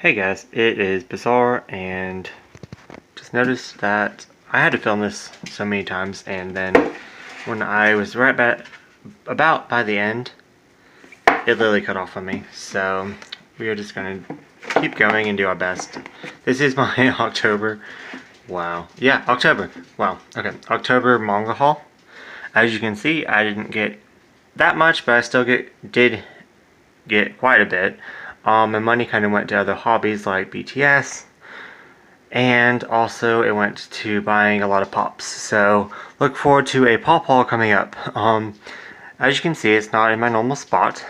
Hey guys, it is Bizarre, and just noticed that I had to film this so many times, and then when I was about by the end, it literally cut off on me. So we are just gonna keep going and do our best. This is my October. Wow. Yeah, October. Wow. Okay. October manga haul. As you can see, I didn't get that much, but I still did get quite a bit. My money kind of went to other hobbies like BTS, and also it went to buying a lot of pops. So look forward to a pop haul coming up. As you can see, it's not in my normal spot.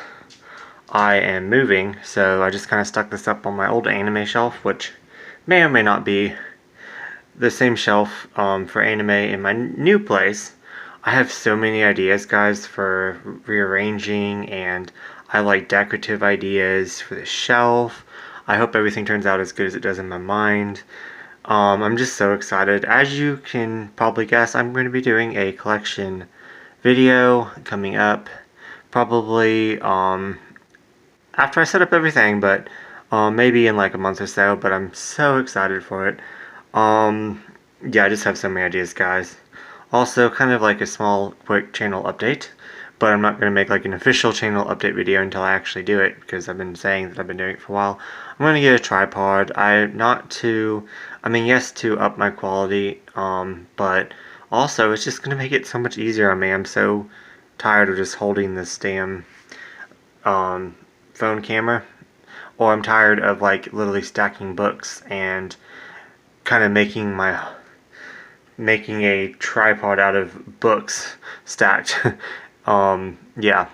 I am moving, so I just kind of stuck this up on my old anime shelf, which may or may not be the same shelf for anime in my new place. I have so many ideas, guys, for rearranging, and I like decorative ideas for the shelf. I hope everything turns out as good as it does in my mind. I'm just so excited. As you can probably guess, I'm going to be doing a collection video coming up, probably after I set up everything, but maybe in like a month or so. But I'm so excited for it. Yeah, I just have so many ideas, guys. Also, kind of like a small, quick channel update, but I'm not going to make like an official channel update video until I actually do it, because I've been saying that I've been doing it for a while. I'm going to get a tripod. Yes, to up my quality, but also it's just going to make it so much easier on me. I'm so tired of just holding this damn phone camera, or I'm tired of like literally stacking books and kind of making a tripod out of books stacked. Yeah.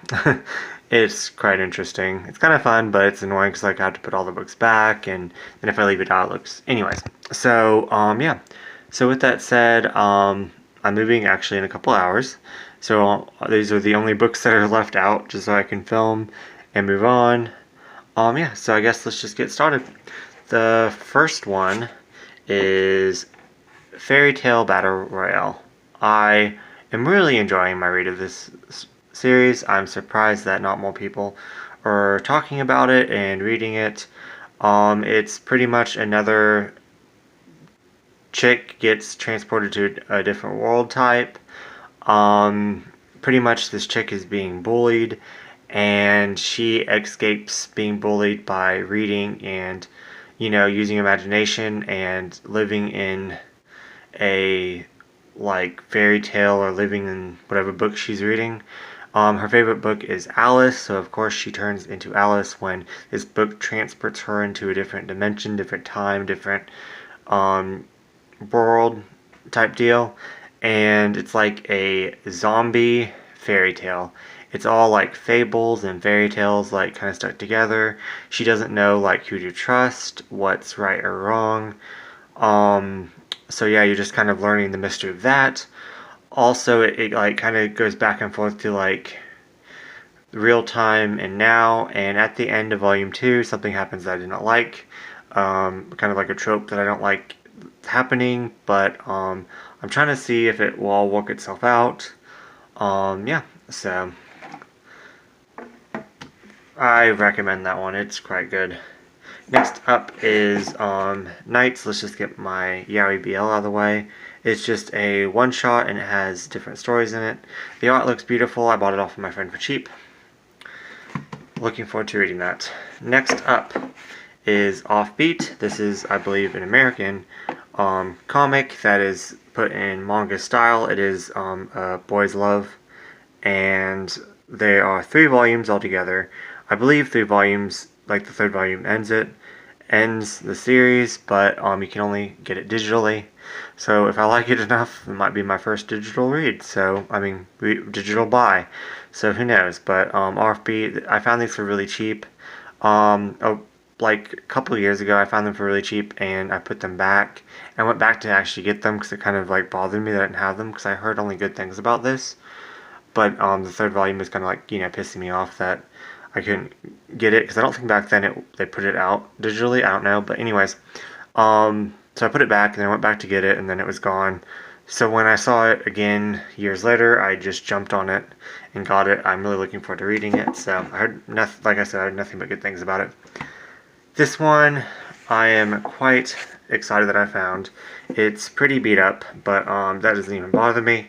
It's quite interesting. It's kind of fun, but it's annoying because like I have to put all the books back, and then if I leave it out, it looks... Anyways, so yeah. So with that said, I'm moving actually in a couple hours. So these are the only books that are left out, just so I can film and move on. Yeah. So I guess let's just get started. The first one is Fairytale Battle Royale. I am really enjoying my read of this series. I'm surprised that not more people are talking about it and reading it. It's pretty much another chick gets transported to a different world type. Pretty much this chick is being bullied, and she escapes being bullied by reading and, using imagination and living in a like fairy tale, or living in whatever book she's reading. Her favorite book is Alice, so of course she turns into Alice when this book transports her into a different dimension, different time, different world type deal. And it's like a zombie fairy tale. It's all like fables and fairy tales like kind of stuck together. She doesn't know like who to trust, what's right or wrong. So yeah, you're just kind of learning the mystery of that. Also, it like kind of goes back and forth to like real time and now. And at the end of volume 2, something happens that I did not like. Kind of like a trope that I don't like happening, but I'm trying to see if it will all work itself out. Yeah, so I recommend that one. It's quite good. Next up is Knights. Let's just get my Yaoi BL out of the way. It's just a one-shot, and it has different stories in it. The art looks beautiful. I bought it off of my friend for cheap. Looking forward to reading that. Next up is Offbeat. This is, I believe, an American comic that is put in manga style. It is a boy's love, and there are 3 volumes altogether. I believe 3 volumes, like the 3rd volume ends the series, but you can only get it digitally. So if I like it enough, it might be my first digital read. So digital buy. So who knows? But Offbeat, I found these for really cheap. Like a couple of years ago, I found them for really cheap, and I put them back. I went back to actually get them because it kind of like bothered me that I didn't have them, because I heard only good things about this. But the 3rd volume is kind of like pissing me off that I couldn't get it, because I don't think back then they put it out digitally. I don't know, but anyways, so I put it back, and then I went back to get it, and then it was gone. So when I saw it again years later, I just jumped on it and got it. I'm really looking forward to reading it. So I heard nothing, like I said, I heard nothing but good things about it. This one, I am quite excited that I found. It's pretty beat up, but that doesn't even bother me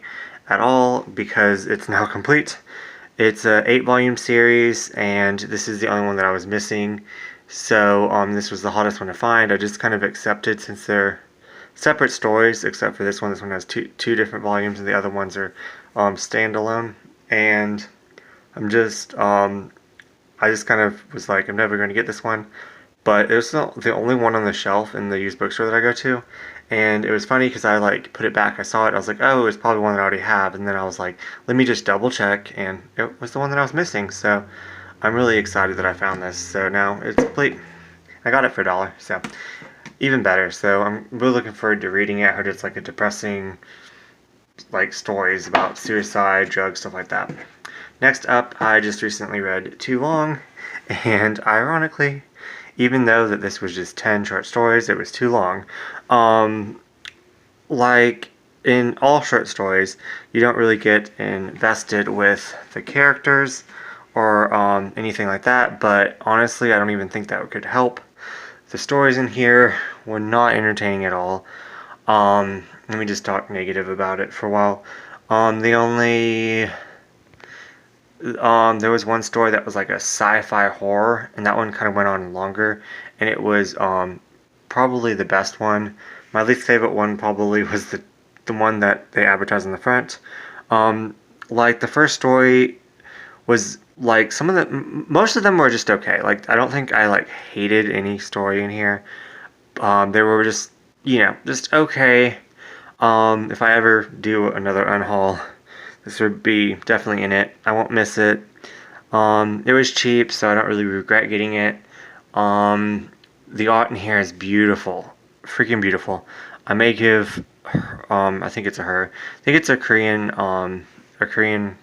at all because it's now complete. It's a 8-volume series, and this is the only one that I was missing. So this was the hottest one to find. I just kind of accepted since they're separate stories, except for this one. This one has two different volumes, and the other ones are standalone. And I'm just I just kind of was like, I'm never going to get this one. But it was the only one on the shelf in the used bookstore that I go to. And it was funny because I like put it back. I saw it. I was like, oh, it's probably one that I already have. And then I was like, let me just double check. And it was the one that I was missing. So I'm really excited that I found this. So now it's complete. I got it for $1. So even better. So I'm really looking forward to reading it. I heard it's like a depressing, like, stories about suicide, drugs, stuff like that. Next up, I just recently read Too Long. And ironically, even though that this was just 10 short stories, it was too long. Like in all short stories, you don't really get invested with the characters or anything like that, but honestly, I don't even think that could help. The stories in here were not entertaining at all. Let me just talk negative about it for a while. The only there was one story that was like a sci-fi horror, and that one kind of went on longer, and it was probably the best one. My least favorite one probably was the one that they advertised on the front. Like the first story was like most of them were just okay. Like I don't think I like hated any story in here. They were just just okay. If I ever do another unhaul, this would be definitely in it. I won't miss it. It was cheap, so I don't really regret getting it. The art in here is beautiful. Freaking beautiful. I may give, I think it's a her. I think it's a Korean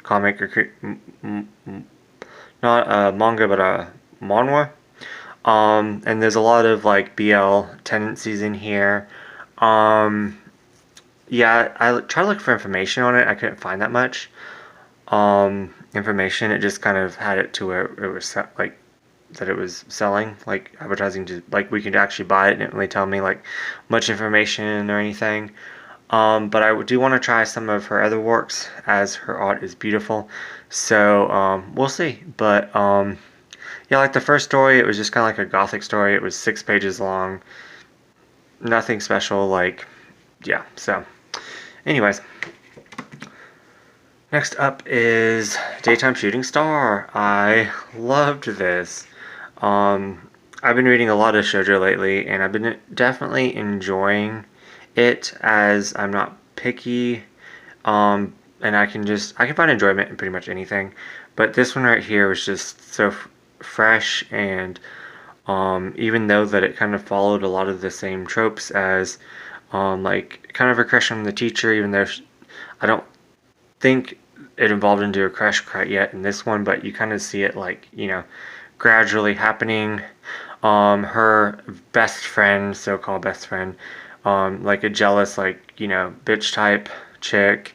comic, or not a manga, but a manhwa. And there's a lot of like BL tendencies in here. Yeah, I tried to look for information on it. I couldn't find that much information. It just kind of had it to where it was like that it was selling, like advertising to like we could actually buy it. It didn't really tell me like much information or anything. But I do want to try some of her other works as her art is beautiful. So we'll see. But yeah, like the first story, it was just kind of like a gothic story. It was 6 pages long. Nothing special. Like yeah. So anyways. Next up is Daytime Shooting Star. I loved this. I've been reading a lot of shoujo lately, and I've been definitely enjoying it as I'm not picky. And I can find enjoyment in pretty much anything. But this one right here was just so fresh, and even though that it kind of followed a lot of the same tropes as like kind of a crush on the teacher, even though I don't think it evolved into a crush quite yet in this one, but you kind of see it like gradually happening. Her best friend, so-called best friend, like a jealous like bitch type chick,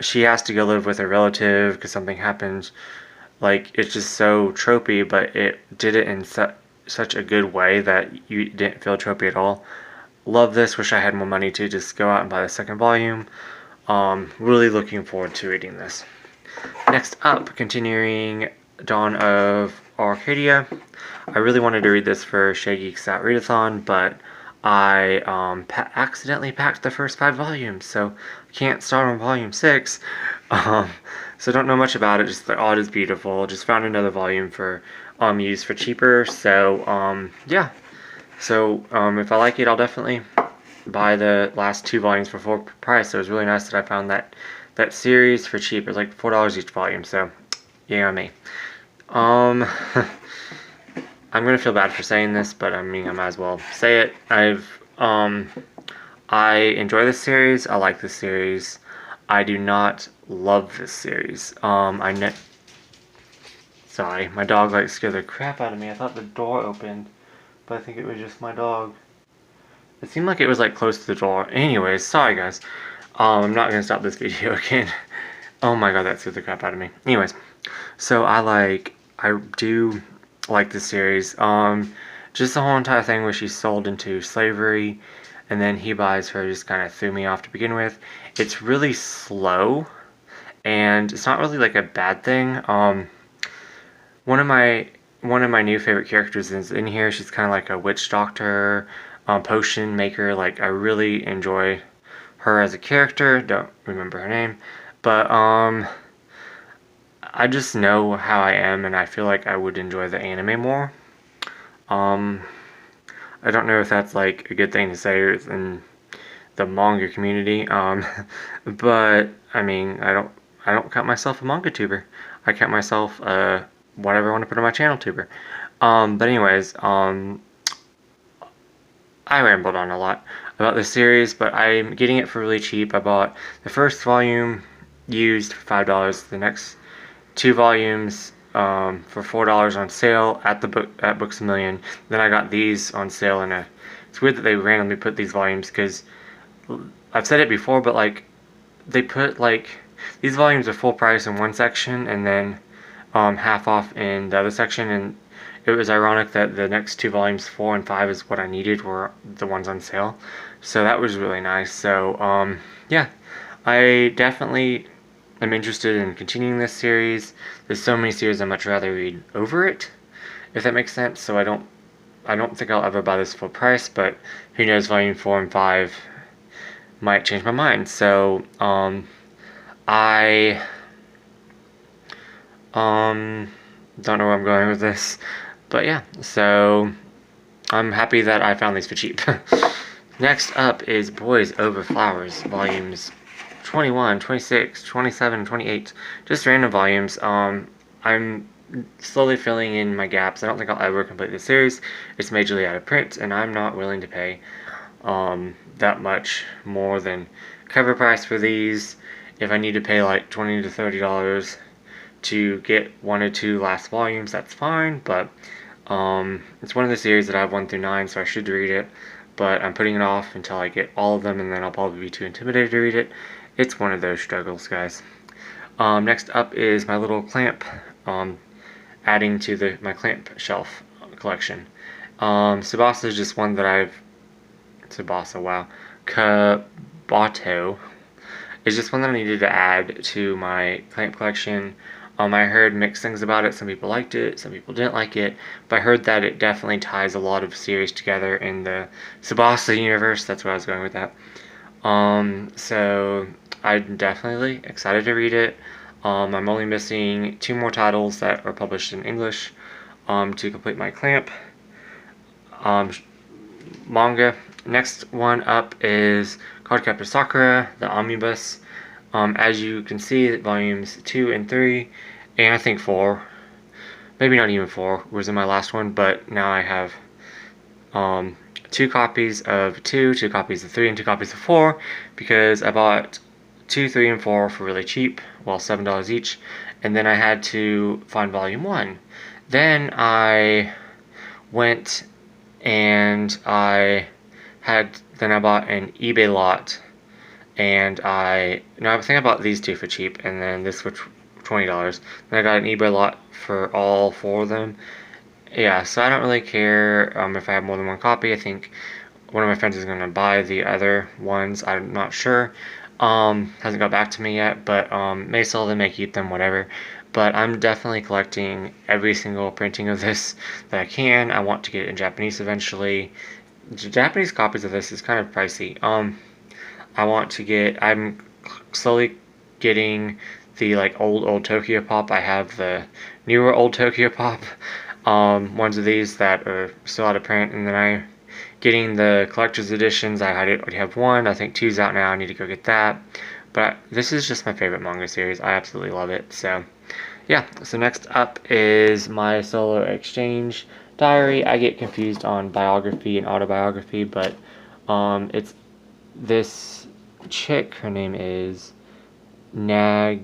she has to go live with a relative because something happens. Like it's just so tropey, but it did it in such a good way that you didn't feel tropey at all. Love this. Wish I had more money to just go out and buy the second volume. Really looking forward to reading this. Next up, continuing Dawn of Arcadia. I really wanted to read this for Shea Geeks Out Readathon, but I accidentally packed the first 5 volumes, so I can't start on volume 6. So don't know much about it, just the art is beautiful. Just found another volume for used for cheaper, so yeah. So if I like it, I'll definitely buy the last 2 volumes for full price. So it was really nice that I found that series for cheap. It was like $4 each volume, so yeah, me. I'm gonna feel bad for saying this, but I mean I might as well say it. I enjoy this series. I like this series. I do not love this series. Sorry, my dog like scared the crap out of me. I thought the door opened, but I think it was just my dog. It seemed like it was like close to the door. Anyways, sorry guys. I'm not gonna stop this video again. Oh my god, that scared the crap out of me. Anyways, so I do like this series. just the whole entire thing where she's sold into slavery and then he buys her just kind of threw me off to begin with. It's really slow, and it's not really like a bad thing. One of my new favorite characters is in here. She's kind of like a witch doctor, potion maker. Like I really enjoy her as a character. Don't remember her name, but I just know how I am, and I feel like I would enjoy the anime more. Um, I don't know if that's like a good thing to say in the manga community, but I mean, I don't count myself a manga tuber. I count myself whatever I want to put on my channel tuber. But anyways, I rambled on a lot about this series, but I'm getting it for really cheap. I bought the first volume used for $5. The next two volumes for $4 on sale at Books A Million. Then I got these on sale, and it's weird that they randomly put these volumes because I've said it before, but like they put like these volumes are full price in one section and then half off in the other section, and it was ironic that the next two volumes, 4 and 5, is what I needed, were the ones on sale. So that was really nice. So yeah, I definitely am interested in continuing this series. There's so many series I'd much rather read over it, if that makes sense. So I don't think I'll ever buy this full price, but who knows, volume 4 and 5 might change my mind. So I don't know where I'm going with this, but yeah, so I'm happy that I found these for cheap. Next up is Boys Over Flowers, volumes 21, 26, 27, 28, just random volumes. I'm slowly filling in my gaps. I don't think I'll ever complete this series. It's majorly out of print, and I'm not willing to pay that much more than cover price for these. If I need to pay like $20 to $30 to get 1 or 2 last volumes, that's fine, but it's one of the series that I have 1 through 9, so I should read it, but I'm putting it off until I get all of them, and then I'll probably be too intimidated to read it. It's one of those struggles, guys. Next up is my little clamp, adding to my clamp shelf collection. Tsubasa is just one that Kabato is just one that I needed to add to my clamp collection. I heard mixed things about it. Some people liked it, some people didn't like it, but I heard that it definitely ties a lot of series together in the Tsubasa universe. That's where I was going with that. So I'm definitely excited to read it. I'm only missing 2 more titles that are published in English to complete my clamp manga. Next one up is Cardcaptor Sakura, the omnibus. As you can see, volumes 2 and 3, and I think 4, maybe not even 4, was in my last one, but now I have 2 copies of 2, 2 copies of 3, and 2 copies of 4, because I bought 2, 3, and 4 for really cheap, well, $7 each, and then I had to find volume 1. Then I went and I bought an eBay lot, and I think I bought these 2 for cheap, and then this for $20. Then I got an eBay lot for all 4 of them. Yeah, so I don't really care if I have more than 1 copy. I think one of my friends is going to buy the other ones. I'm not sure. Hasn't got back to me yet, but may sell them, may keep them, whatever. But I'm definitely collecting every single printing of this that I can. I want to get it in Japanese eventually. Japanese copies of this is kind of pricey. I'm slowly getting the like old Tokyo Pop. I have the newer old Tokyo Pop ones of these that are still out of print, and then I'm getting the collector's editions. I already have 1. I think 2's out now. I need to go get that. But this is just my favorite manga series. I absolutely love it. So yeah, so next up is my solo exchange diary. I get confused on biography and autobiography, but it's this chick. Her name is Nageta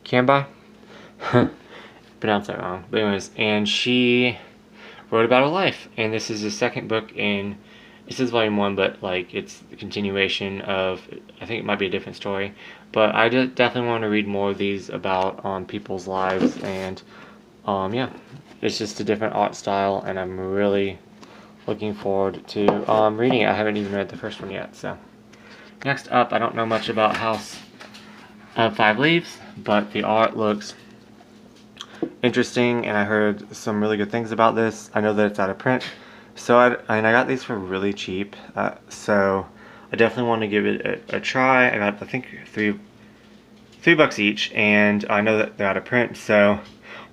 Kamba. Pronounced that wrong. But anyways, and she wrote about her life, and this is the second book in. This is volume 1, but like it's the continuation of. I think it might be a different story, but I definitely want to read more of these about people's lives, and Yeah, it's just a different art style, and I'm really looking forward to reading it. I haven't even read the first one yet. So next up, I don't know much about House of Five Leaves, but the art looks interesting, and I heard some really good things about this. I know that it's out of print, so I got these for really cheap, so I definitely want to give it a try. I got, I think, $3 each, and I know that they're out of print, so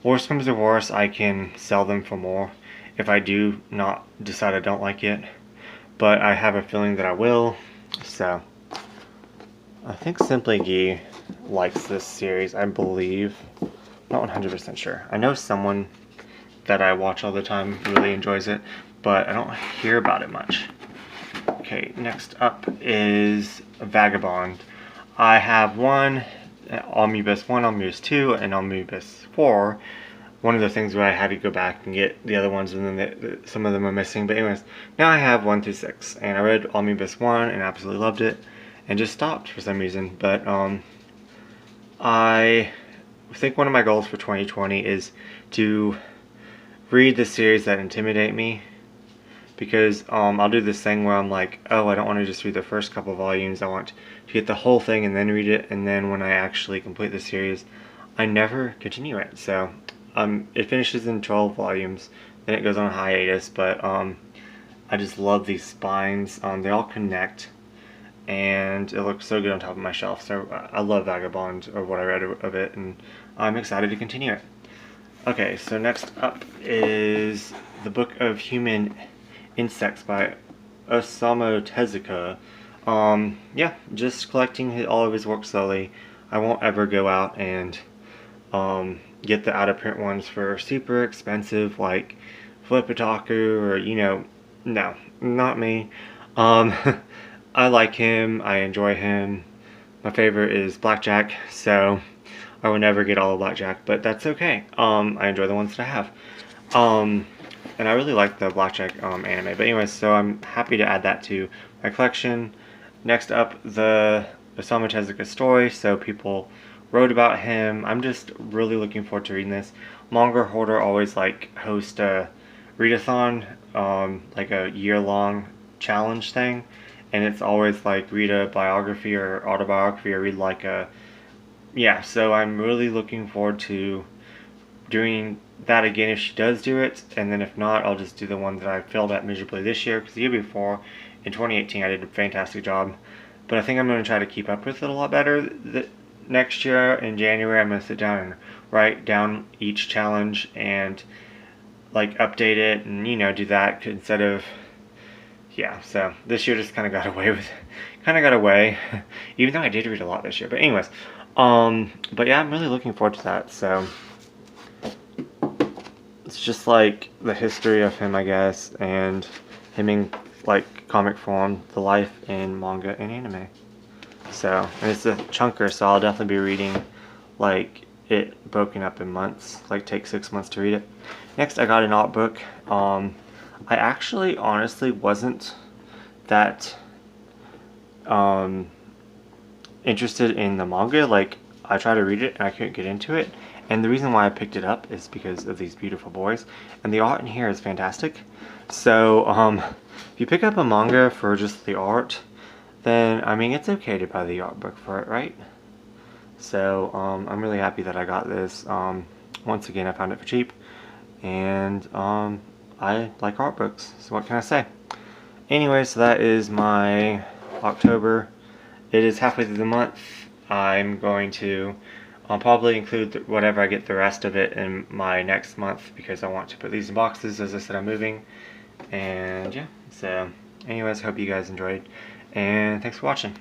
Horsemans Divorce, I can sell them for more if I do not decide I don't like it, but I have a feeling that I will. So I think Simply Gee likes this series, I believe. Not 100% sure. I know someone that I watch all the time really enjoys it, but I don't hear about it much. Okay, next up is Vagabond. I have one Omnibus 1, Omnibus 2, and Omnibus 4. One of the things where I had to go back and get the other ones, and then some of them are missing. But anyways, now I have 1 through 6, and I read Omnibus 1 and absolutely loved it, and just stopped for some reason. But I think one of my goals for 2020 is to read the series that intimidate me, because I'll do this thing where I'm like, oh, I don't want to just read the first couple volumes, I want to get the whole thing and then read it, and then when I actually complete the series, I never continue it. So it finishes in 12 volumes, then it goes on hiatus, but I just love these spines. They all connect, and it looks so good on top of my shelf. So I love Vagabond, or what I read of it, and I'm excited to continue it. Okay, so next up is The Book of Human Insects by Osamu Tezuka. Yeah, just collecting all of his work slowly. I won't ever go out and get the out-of-print ones for super expensive, like Flipitaku, or, no, not me. I like him, I enjoy him. My favorite is Blackjack, so I will never get all of Blackjack, but that's okay. I enjoy the ones that I have. And I really like the Blackjack anime. But anyways, so I'm happy to add that to my collection. Next up, the Osamu Tezuka story. So people wrote about him. I'm just really looking forward to reading this. Manga Hoarder always host a readathon, like a year-long challenge thing, and it's always read a biography or autobiography, or read yeah. So I'm really looking forward to doing that again if she does do it, and then if not, I'll just do the one that I failed at miserably this year, because the year before, in 2018, I did a fantastic job. But I think I'm going to try to keep up with it a lot better. Next year, in January, I'm going to sit down and write down each challenge and update it, and do that instead of, yeah. So this year just kind of got away, even though I did read a lot this year. But anyways, but yeah, I'm really looking forward to that. So it's just the history of him, I guess, and him in comic form, the life in manga and anime. So, and it's a chunker, so I'll definitely be reading it broken up in months, take 6 months to read it. Next, I got an art book. I actually honestly wasn't that interested in the manga. I tried to read it and I couldn't get into it. And the reason why I picked it up is because of these beautiful boys. And the art in here is fantastic. So, if you pick up a manga for just the art, then, I mean, it's okay to buy the art book for it, right? So, I'm really happy that I got this. Once again, I found it for cheap. And, I like art books, so what can I say? Anyway, so that is my October. It is halfway through the month. I'm going to I'll probably include whatever I get the rest of it in my next month, because I want to put these in boxes. As I said, I'm moving. And yeah, so anyways, I hope you guys enjoyed, and thanks for watching.